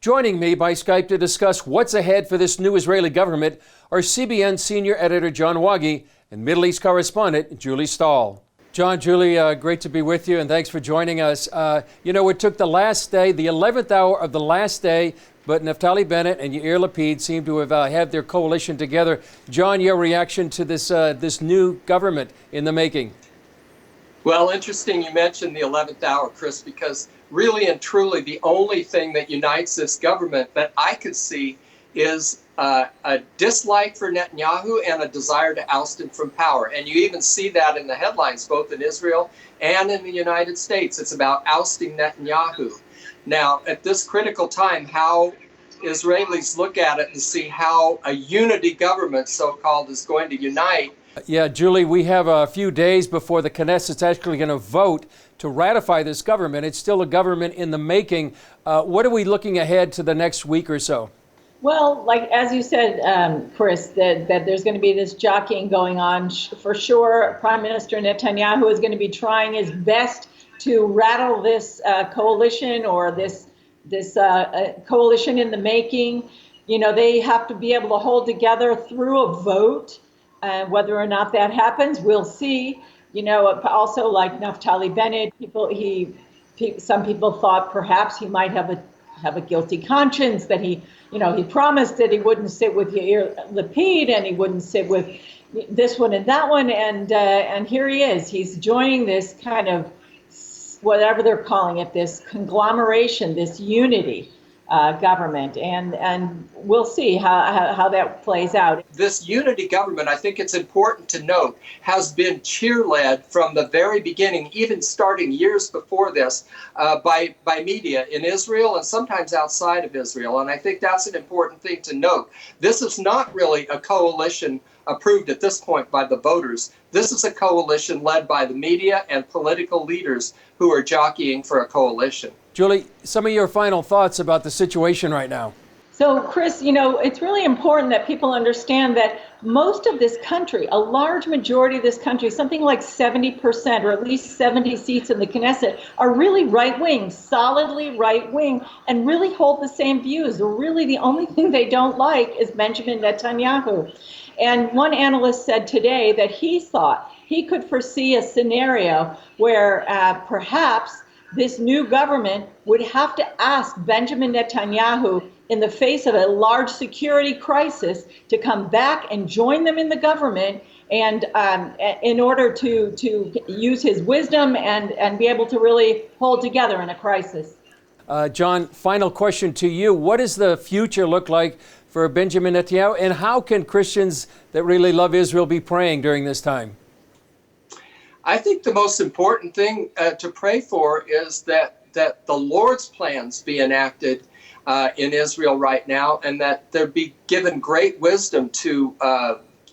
Joining me by Skype to discuss what's ahead for this new Israeli government are CBN senior editor John Waage and Middle East correspondent Julie Stahl. John, Julie, great to be with you, and thanks for joining us. It took the last day, the 11th hour of the last day, but Naftali Bennett and Yair Lapid seem to have had their coalition together. John, your reaction to this new government in the making? Well, interesting you mentioned the 11th hour, Chris, because really and truly the only thing that unites this government that I could see is a dislike for Netanyahu and a desire to oust him from power. And you even see that in the headlines, both in Israel and in the United States. It's about ousting Netanyahu. Now, at this critical time, how Israelis look at it and see how a unity government, so-called, is going to unite. Yeah, Julie, we have a few days before the Knesset's actually going to vote to ratify this government. It's still a government in the making. What are we looking ahead to the next week or so? Well, like as you said, Chris, that there's going to be this jockeying going on. For sure, Prime Minister Netanyahu is going to be trying his best to rattle this coalition or this coalition in the making. You know, they have to be able to hold together through a vote. Whether or not that happens, we'll see. You know, also like Naftali Bennett, some people thought perhaps he might have a guilty conscience, that he promised that he wouldn't sit with Yair Lapid and he wouldn't sit with this one and that one, and here he is. He's joining this kind of, whatever they're calling it, this conglomeration, this unity government, and we'll see how that plays out. This unity government, I think it's important to note, has been cheerled from the very beginning, even starting years before this, by media in Israel and sometimes outside of Israel. And I think that's an important thing to note. This is not really a coalition approved at this point by the voters. This is a coalition led by the media and political leaders who are jockeying for a coalition. Julie, some of your final thoughts about the situation right now. So, Chris, it's really important that people understand that most of this country, a large majority of this country, something like 70% or at least 70 seats in the Knesset, are really right-wing, solidly right-wing, and really hold the same views. Really, the only thing they don't like is Benjamin Netanyahu. And one analyst said today that he thought he could foresee a scenario where perhaps this new government would have to ask Benjamin Netanyahu, in the face of a large security crisis, to come back and join them in the government, and in order to use his wisdom and be able to really hold together in a crisis. John, final question to you. What does the future look like for Benjamin Netanyahu, and how can Christians that really love Israel be praying during this time? I think the most important thing to pray for is that the Lord's plans be enacted in Israel right now, and that there be given great wisdom to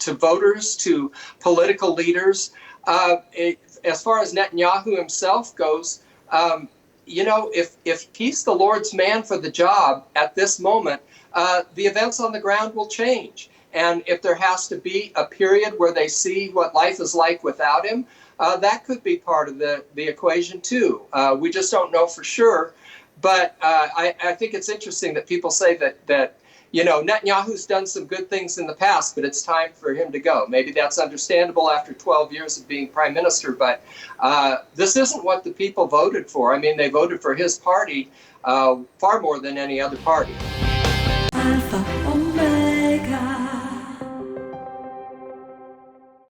voters, to political leaders. As far as Netanyahu himself goes, if he's the Lord's man for the job at this moment, the events on the ground will change. And if there has to be a period where they see what life is like without him, that could be part of the equation too. We just don't know for sure. But I think it's interesting that people say that Netanyahu's done some good things in the past, but it's time for him to go. Maybe that's understandable after 12 years of being prime minister, but this isn't what the people voted for. I mean, they voted for his party far more than any other party.